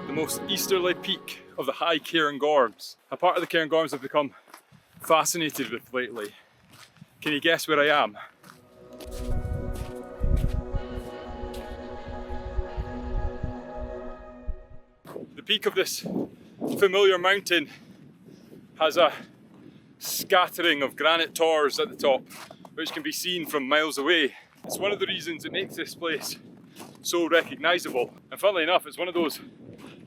the most easterly peak of the high Cairngorms. A part of the Cairngorms I've become fascinated with lately. Can you guess where I am? The peak of this familiar mountain has a scattering of granite tors at the top, which can be seen from miles away. It's one of the reasons it makes this place so recognisable. And funnily enough, it's one of those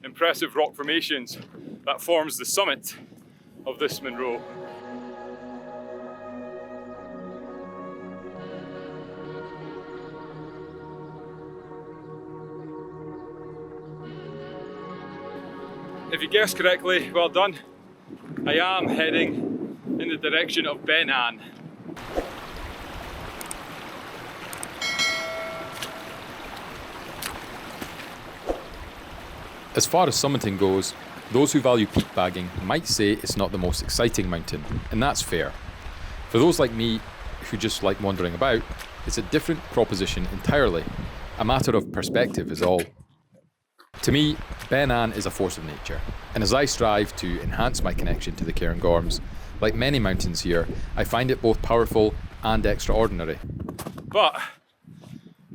impressive rock formations that forms the summit of this Munro. If you guessed correctly, well done. I am heading in the direction of Beinn. As far as summiting goes, those who value peak bagging might say it's not the most exciting mountain, and that's fair. For those like me who just like wandering about, it's a different proposition entirely. A matter of perspective is all. To me, Beinn is a force of nature, and as I strive to enhance my connection to the Cairngorms, like many mountains here, I find it both powerful and extraordinary. But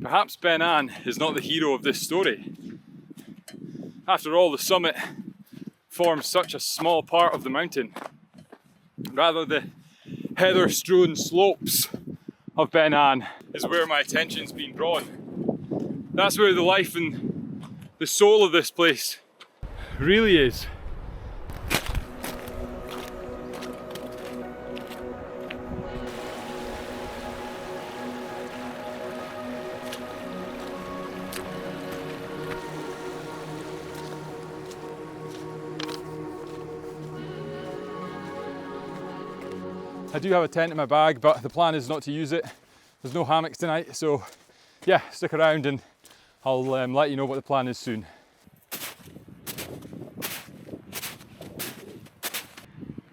perhaps Beinn is not the hero of this story. After all, the summit forms such a small part of the mountain. Rather, the heather-strewn slopes of Beinn is where my attention's been drawn. That's where the life and the soul of this place really is. I do have a tent in my bag, but the plan is not to use it. There's no hammocks tonight, so yeah, stick around and I'll let you know what the plan is soon.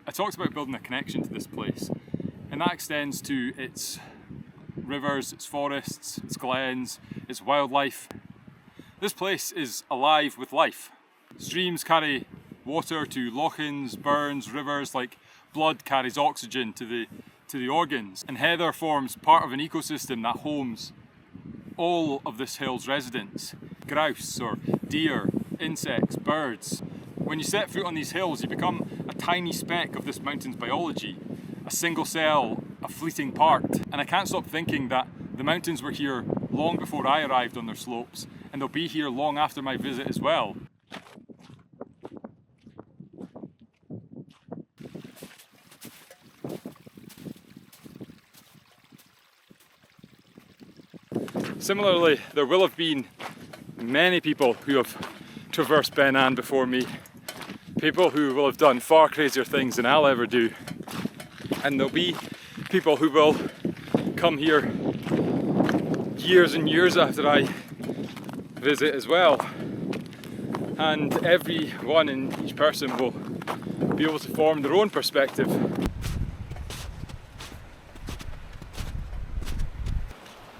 I talked about building a connection to this place, and that extends to its rivers, its forests, its glens, its wildlife. This place is alive with life. Streams carry water to lochans, burns, rivers, like blood carries oxygen to the organs, and heather forms part of an ecosystem that homes all of this hill's residents. Grouse or deer, insects, birds. When you set foot on these hills, you become a tiny speck of this mountain's biology, a single cell, a fleeting part. And I can't stop thinking that the mountains were here long before I arrived on their slopes, and they'll be here long after my visit as well. Similarly, there will have been many people who have traversed Beinn before me. People who will have done far crazier things than I'll ever do. And there'll be people who will come here years and years after I visit as well. And everyone and each person will be able to form their own perspective.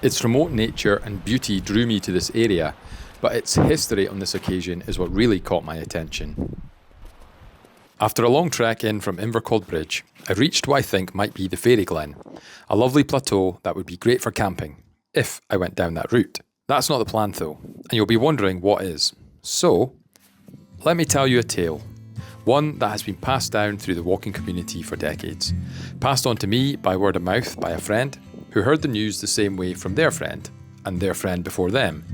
Its remote nature and beauty drew me to this area, but its history on this occasion is what really caught my attention. After a long trek in from Invercold Bridge, I reached what I think might be the Fairy Glen, a lovely plateau that would be great for camping, if I went down that route. That's not the plan though, and you'll be wondering what is. So, let me tell you a tale. One that has been passed down through the walking community for decades. Passed on to me by word of mouth by a friend, who heard the news the same way from their friend, and their friend before them.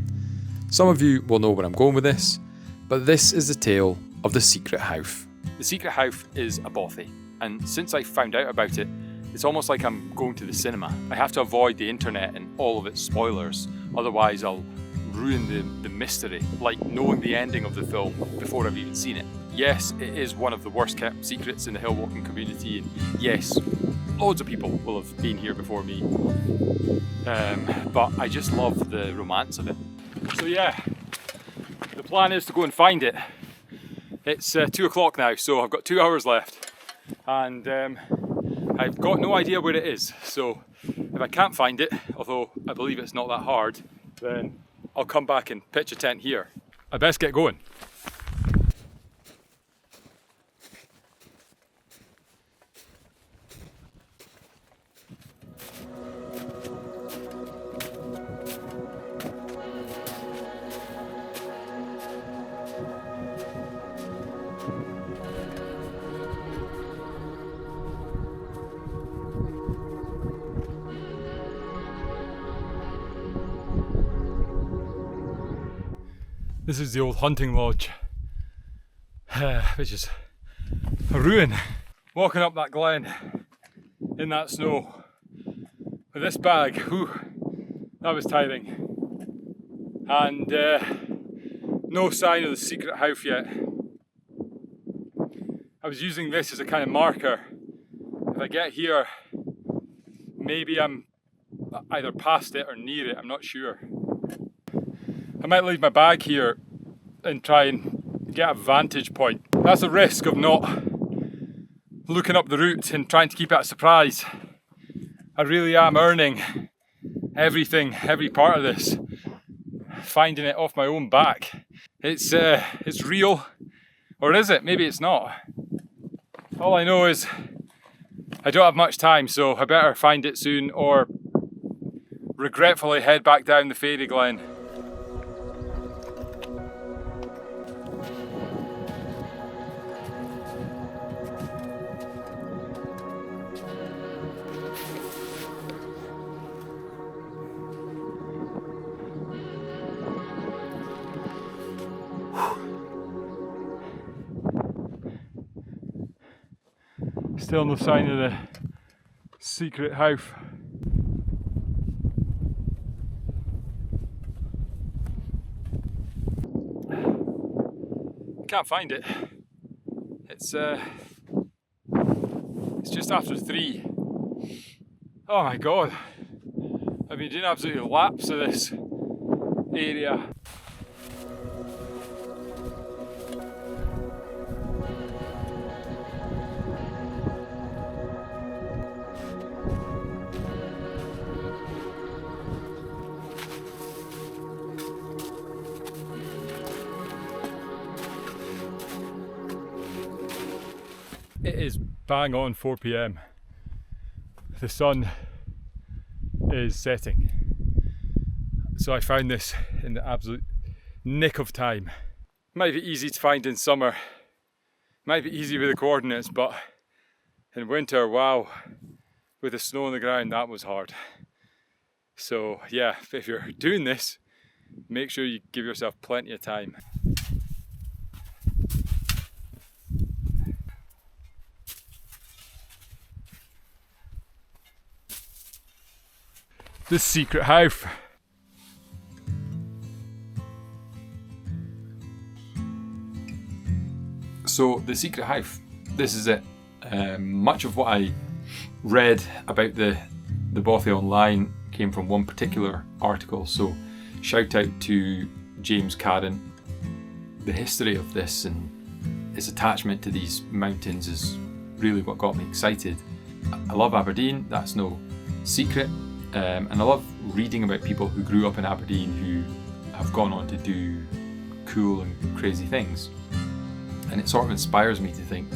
Some of you will know where I'm going with this, but this is the tale of the secret Howff. The secret Howff is a bothy, and since I found out about it, it's almost like I'm going to the cinema. I have to avoid the internet and all of its spoilers, otherwise I'll ruin the mystery, like knowing the ending of the film before I've even seen it. Yes, it is one of the worst kept secrets in the hillwalking community, and yes, loads of people will have been here before me, but I just love the romance of it. So yeah, the plan is to go and find it. It's 2 o'clock now, so I've got 2 hours left, and I've got no idea where it is, so if I can't find it, although I believe it's not that hard, then I'll come back and pitch a tent here. I best get going. This is the old hunting lodge, which is a ruin. Walking up that glen in that snow with this bag, whew, that was tiring. And no sign of the secret Howff yet. I was using this as a kind of marker. If I get here, maybe I'm either past it or near it, I'm not sure. I might leave my bag here and try and get a vantage point. That's a risk of not looking up the route and trying to keep it a surprise. I really am earning everything, every part of this, finding it off my own back. It's real, or is it? Maybe it's not. All I know is I don't have much time, so I better find it soon or regretfully head back down the fairy glen. Still no sign of the secret Howff. Can't find it. It's just after 3. Oh my god. I've been doing absolutely laps of this area. It is bang on 4 PM. The sun is setting. So I found this in the absolute nick of time. Might be easy to find in summer. Might be easy with the coordinates, but in winter, wow, with the snow on the ground, that was hard. So yeah, if you're doing this, make sure you give yourself plenty of time. The secret Howff. So the secret Howff, this is it. Much of what I read about the bothy online came from one particular article, so shout out to James Carron. The history of this and its attachment to these mountains is really what got me excited. I love Aberdeen, that's no secret. And I love reading about people who grew up in Aberdeen who have gone on to do cool and crazy things. And it sort of inspires me to think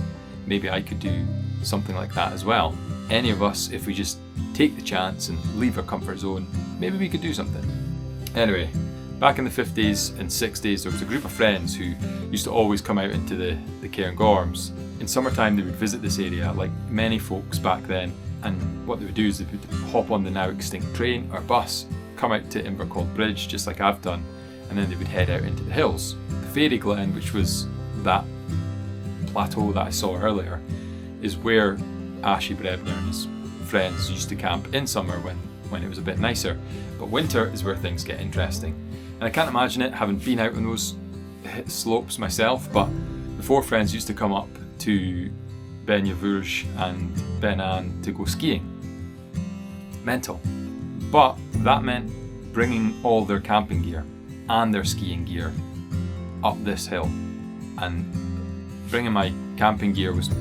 maybe I could do something like that as well. Any of us, if we just take the chance and leave our comfort zone, maybe we could do something. Anyway, back in the 50s and 60s, there was a group of friends who used to always come out into the Cairngorms. In summertime, they would visit this area, like many folks back then. And what they would do is they would hop on the now extinct train or bus, come out to Invercold Bridge, just like I've done, and then they would head out into the hills. The fairy glen, which was that plateau that I saw earlier, is where Ashie, Brebner and his friends used to camp in summer when it was a bit nicer. But winter is where things get interesting. And I can't imagine it having been out on those slopes myself, but the 4 friends used to come up to Beinn and Beinn to go skiing. Mental. But that meant bringing all their camping gear and their skiing gear up this hill. And bringing my camping gear was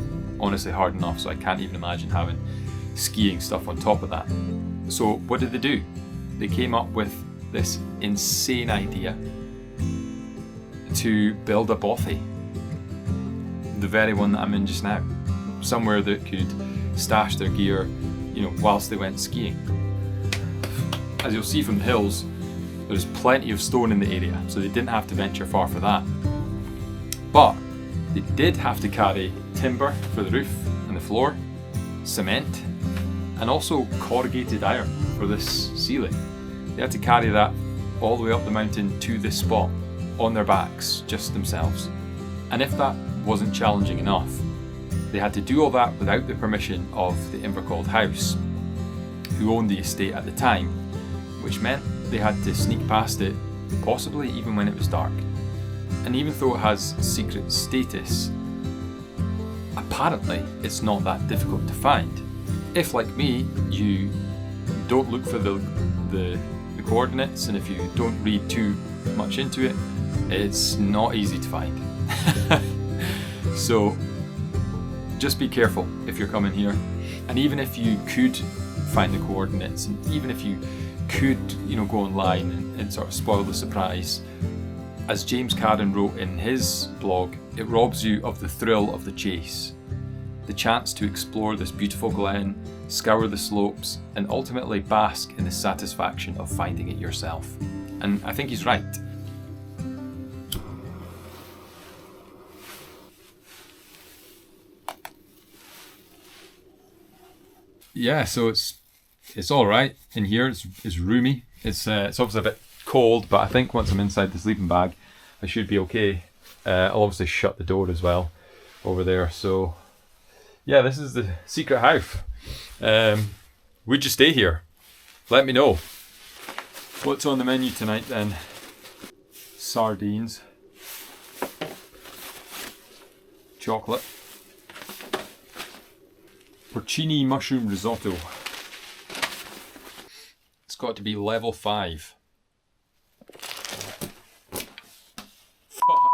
honestly hard enough, so I can't even imagine having skiing stuff on top of that. So what did they do? They came up with this insane idea to build a bothy. The very one that I'm in just now. Somewhere that could stash their gear, whilst they went skiing. As you'll see from the hills, there's plenty of stone in the area, so they didn't have to venture far for that. But they did have to carry timber for the roof and the floor, cement, and also corrugated iron for this ceiling. They had to carry that all the way up the mountain to this spot. on their backs, just themselves. And if that wasn't challenging enough, they had to do all that without the permission of the Invercalled House, who owned the estate at the time, which meant they had to sneak past it, possibly even when it was dark. And even though it has secret status, apparently it's not that difficult to find. If, like me, you don't look for the coordinates, and if you don't read too much into it, it's not easy to find. So just be careful if you're coming here. And even if you could find the coordinates, and even if you could, go online and sort of spoil the surprise, as James Carron wrote in his blog, it robs you of the thrill of the chase. The chance to explore this beautiful glen, scour the slopes, and ultimately bask in the satisfaction of finding it yourself. And I think he's right. Yeah, so it's all right in here. It's roomy. It's obviously a bit cold, but I think once I'm inside the sleeping bag, I should be okay. I'll obviously shut the door as well over there. So yeah, this is the secret house. Would you stay here? Let me know. What's on the menu tonight then? Sardines, chocolate, porcini mushroom risotto. It's got to be level 5. Fuck.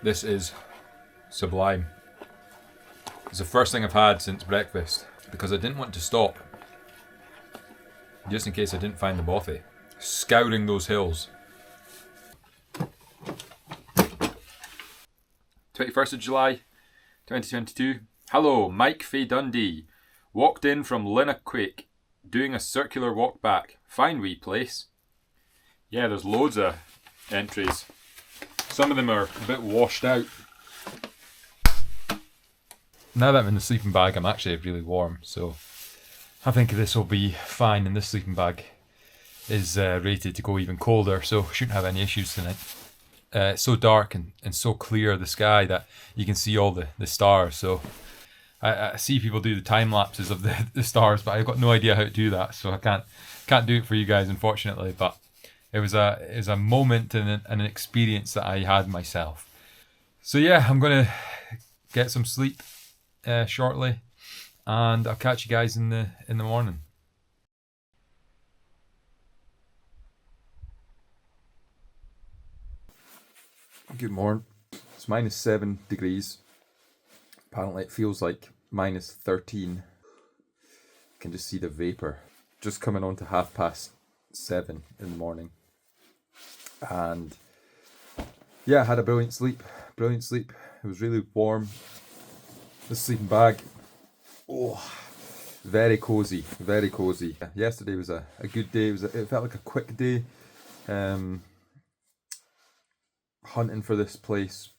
This is sublime. It's the first thing I've had since breakfast, because I didn't want to stop, just in case I didn't find the bothy. Scouring those hills. 21st of July, 2022. Hello, Mike Faye Dundee. Walked in from Linnaquake, doing a circular walk back. Fine wee place. Yeah, there's loads of entries. Some of them are a bit washed out. Now that I'm in the sleeping bag, I'm actually really warm, so I think this will be fine, and this sleeping bag is rated to go even colder, so shouldn't have any issues tonight. It's so dark and so clear, the sky, that you can see all the stars, so I see people do the time lapses of the stars, but I've got no idea how to do that, so I can't do it for you guys, unfortunately, but it was a moment and an experience that I had myself. So yeah, I'm going to get some sleep shortly, and I'll catch you guys in the morning. Good morning. It's -7 degrees. Apparently it feels like -13. You can just see the vapour. Just coming on to 7:30 in the morning. And yeah, I had a brilliant sleep. It was really warm. The sleeping bag, very cozy. Yesterday was a good day. It felt like a quick day. Hunting for this place.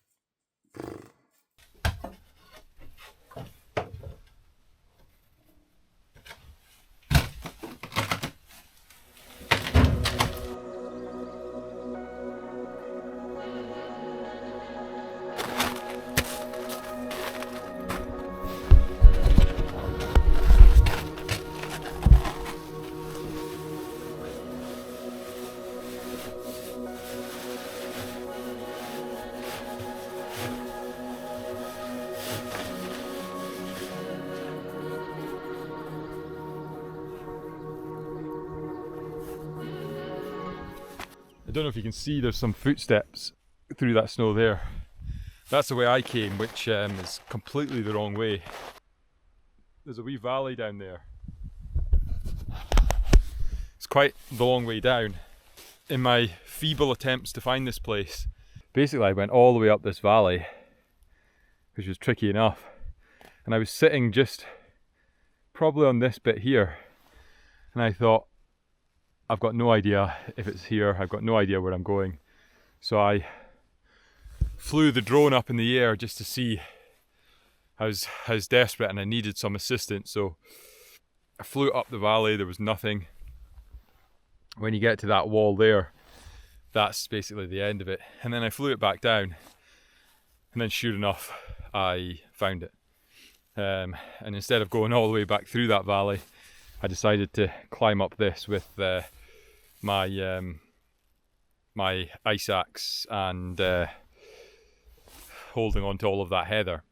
I don't know if you can see, there's some footsteps through that snow there. That's the way I came, which is completely the wrong way. There's a wee valley down there. It's quite the long way down. In my feeble attempts to find this place, basically I went all the way up this valley, which was tricky enough, and I was sitting just probably on this bit here, and I thought, I've got no idea if it's here, I've got no idea where I'm going. So I flew the drone up in the air just to see. I was desperate and I needed some assistance, so I flew up the valley, there was nothing. When you get to that wall there, that's basically the end of it. And then I flew it back down, and then sure enough, I found it. And instead of going all the way back through that valley, I decided to climb up this with my my ice axe and holding on to all of that heather.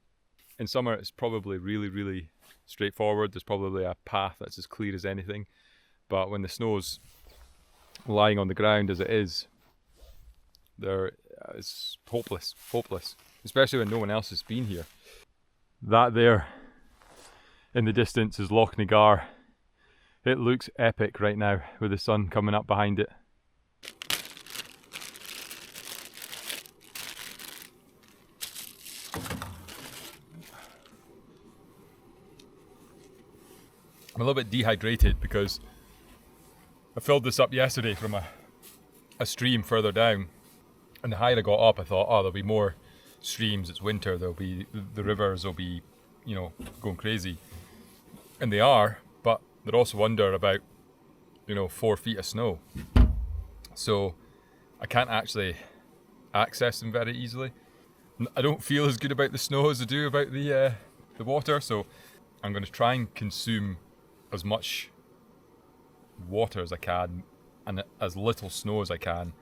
In summer it's probably really straightforward. There's probably a path that's as clear as anything, but when the snow's lying on the ground as it is, it's hopeless, especially when no one else has been here. That there in the distance is Loch Nagar. It looks epic right now with the sun coming up behind it. I'm a little bit dehydrated because I filled this up yesterday from a stream further down, and the higher I got up I thought, oh, there'll be more streams, it's winter, the rivers will be, you know, going crazy. And they are, but they're also under about, you know, 4 feet of snow. So I can't actually access them very easily. I don't feel as good about the snow as I do about the water, so I'm going to try and consume as much water as I can and as little snow as I can,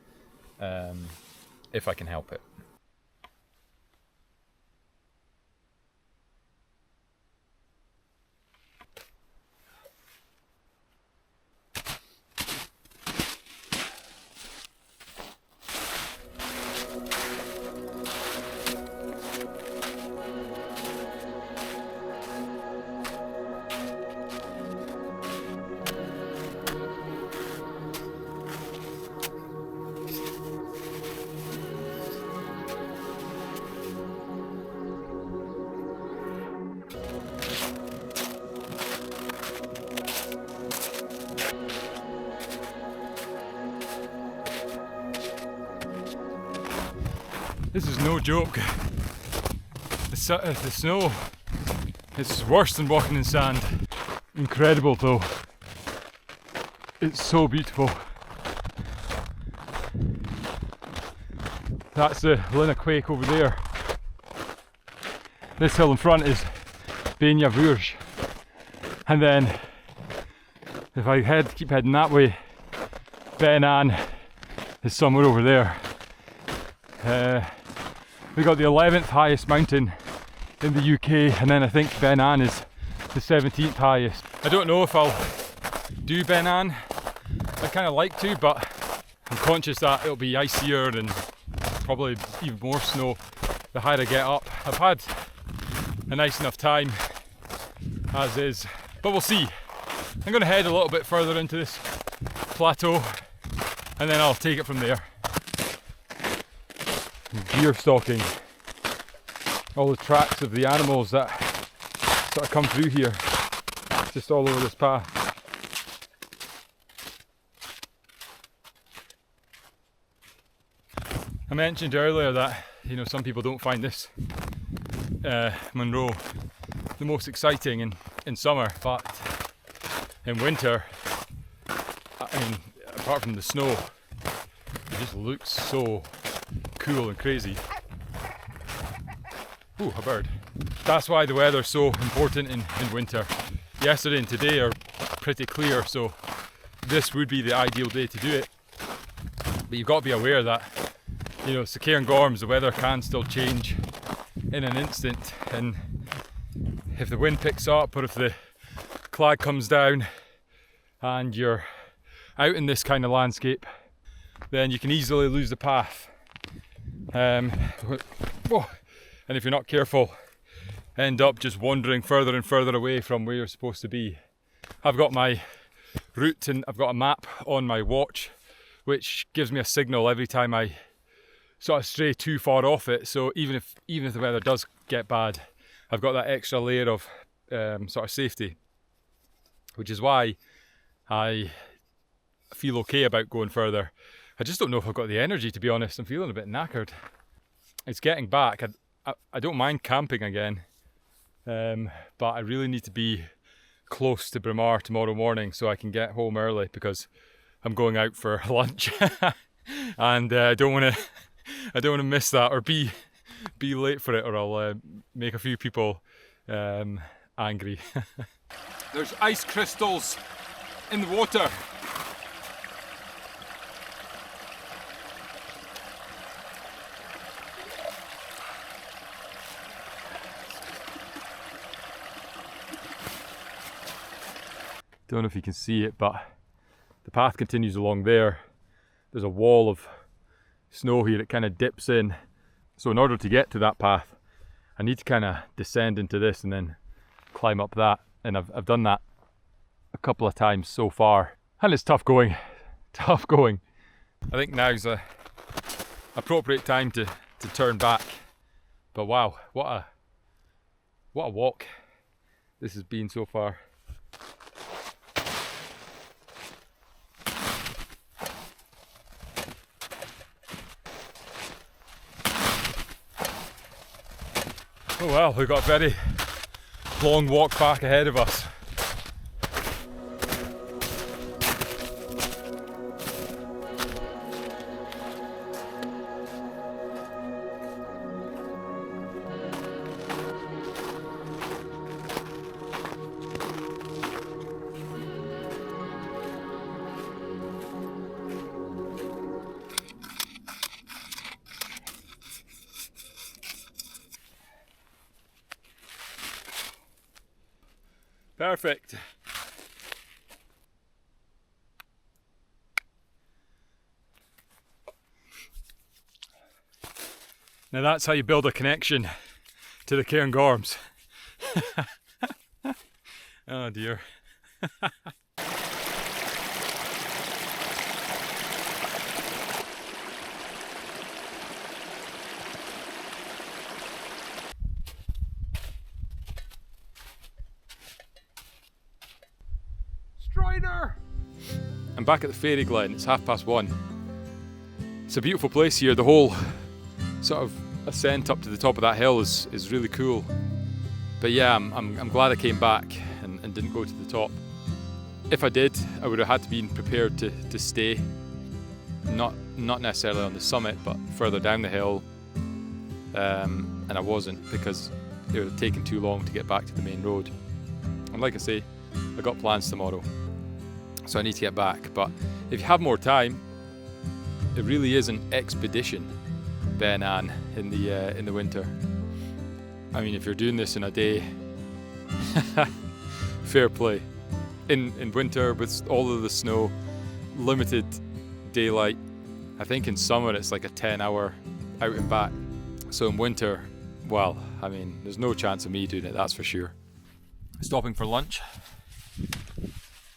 if I can help it. This is no joke. The snow is worse than walking in sand. Incredible though. It's so beautiful. That's the Linnaquake over there. This hill in front is Beinn. And then if I keep heading that way, Beinn is somewhere over there. We got the 11th highest mountain in the UK, and then I think Beinn is the 17th highest. I don't know if I'll do Beinn. I kind of like to, but I'm conscious that it'll be icier and probably even more snow the higher I get up. I've had a nice enough time as is, but we'll see. I'm going to head a little bit further into this plateau and then I'll take it from there. Deer stalking, all the tracks of the animals that sort of come through here, just all over this path. I mentioned earlier that, you know, some people don't find this Munro the most exciting in summer, but in winter, I mean, apart from the snow, it just looks so cool and crazy. Ooh, a bird. That's why the weather's so important in winter. Yesterday and today are pretty clear, so this would be the ideal day to do it. But you've got to be aware that, you know, Cairngorms, the weather can still change in an instant, and if the wind picks up or if the clag comes down and you're out in this kind of landscape, then you can easily lose the path. And if you're not careful, end up just wandering further and further away from where you're supposed to be. I've got my route and I've got a map on my watch which gives me a signal every time I sort of stray too far off it, so even if the weather does get bad, I've got that extra layer of sort of safety, which is why I feel okay about going further. I just don't know if I've got the energy, to be honest. I'm feeling a bit knackered. It's getting back. I don't mind camping again, but I really need to be close to Brebner tomorrow morning so I can get home early because I'm going out for lunch. And I don't want to miss that or be late for it, or I'll make a few people angry. There's ice crystals in the water. Don't know if you can see it, but the path continues along there. There's a wall of snow here. It kind of dips in. So in order to get to that path, I need to kind of descend into this and then climb up that. And I've done that a couple of times so far. And it's tough going. Tough going. I think now's a appropriate time to turn back. But wow, what a walk this has been so far. Oh well, we've got a very long walk back ahead of us. Perfect. Now that's how you build a connection to the Cairngorms. Oh dear. I'm back at the fairy Glen. It's 1:30. It's a beautiful place here. The whole sort of ascent up to the top of that hill is really cool. But yeah, I'm glad I came back and didn't go to the top. If I did, I would have had to be prepared to stay. Not necessarily on the summit, but further down the hill. And I wasn't, because it would have taken too long to get back to the main road. And like I say, I got plans tomorrow, so I need to get back. But if you have more time, it really is an expedition, Beinn in the winter. I mean, if you're doing this in a day, fair play. In winter, with all of the snow, limited daylight, I think in summer it's like a 10-hour out and back. So in winter, well, I mean, there's no chance of me doing it, that's for sure. Stopping for lunch.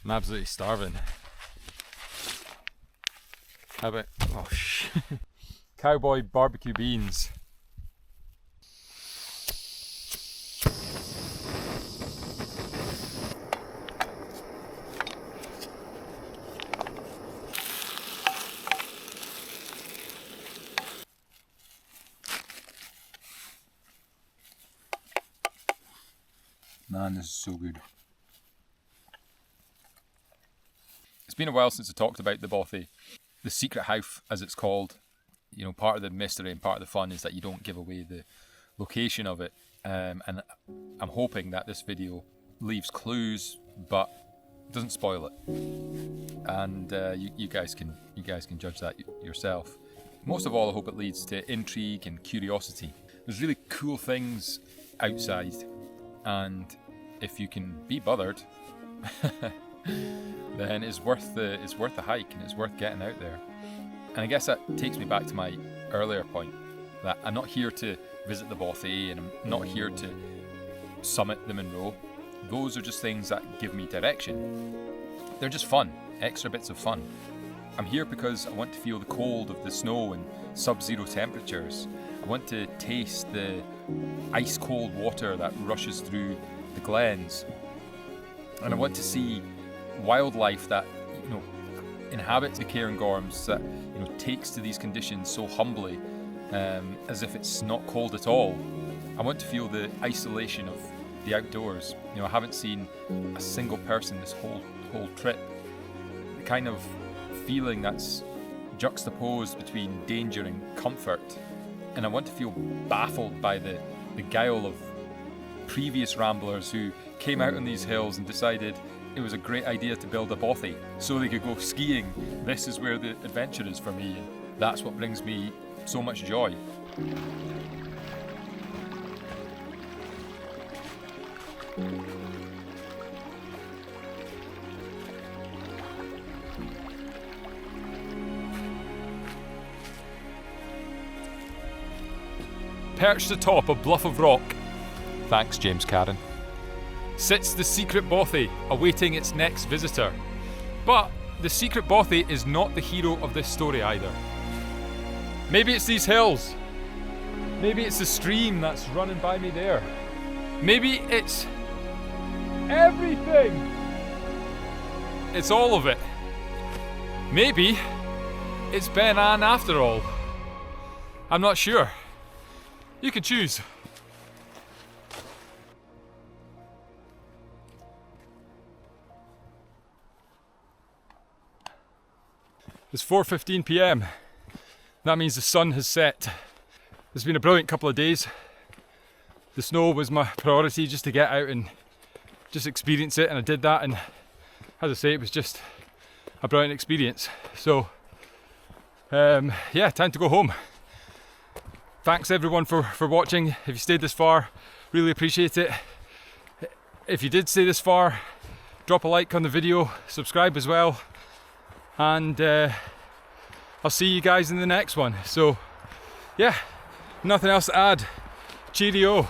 I'm absolutely starving. How about, oh shit. Cowboy barbecue beans. Man, this is so good. It's been a while since I talked about the bothy. The secret Howff, as it's called. You know, part of the mystery and part of the fun is that you don't give away the location of it. And I'm hoping that this video leaves clues, but doesn't spoil it. And you guys can judge that yourself. Most of all, I hope it leads to intrigue and curiosity. There's really cool things outside, and if you can be bothered, then it's worth the hike, and it's worth getting out there. And I guess that takes me back to my earlier point, that I'm not here to visit the bothy, and I'm not here to summit the Munro. Those are just things that give me direction. They're just fun, extra bits of fun. I'm here because I want to feel the cold of the snow and sub-zero temperatures. I want to taste the ice-cold water that rushes through the glens. And I want to see wildlife that, you know, inhabits the Cairngorms, that, you know, takes to these conditions so humbly, as if it's not cold at all. I want to feel the isolation of the outdoors. You know, I haven't seen a single person this whole trip. The kind of feeling that's juxtaposed between danger and comfort. And I want to feel baffled by the guile of previous ramblers who came out on these hills and decided it was a great idea to build a bothy so they could go skiing. This is where the adventure is for me, and that's what brings me so much joy. Perched atop a bluff of rock, Thanks, James Carron. sits the secret bothy, awaiting its next visitor. But the secret bothy is not the hero of this story either. Maybe it's these hills. Maybe it's the stream that's running by me there. Maybe it's everything. It's all of it. Maybe it's Beinn after all. I'm not sure. You can choose. It's 4:15 p.m. That means the sun has set. It's been a brilliant couple of days. The snow was my priority, just to get out and just experience it, and I did that, and as I say, it was just a brilliant experience. So yeah, time to go home. Thanks everyone for watching. If you stayed this far, really appreciate it. If you did stay this far, drop a like on the video, subscribe as well, and I'll see you guys in the next one. So yeah, nothing else to add. Cheerio.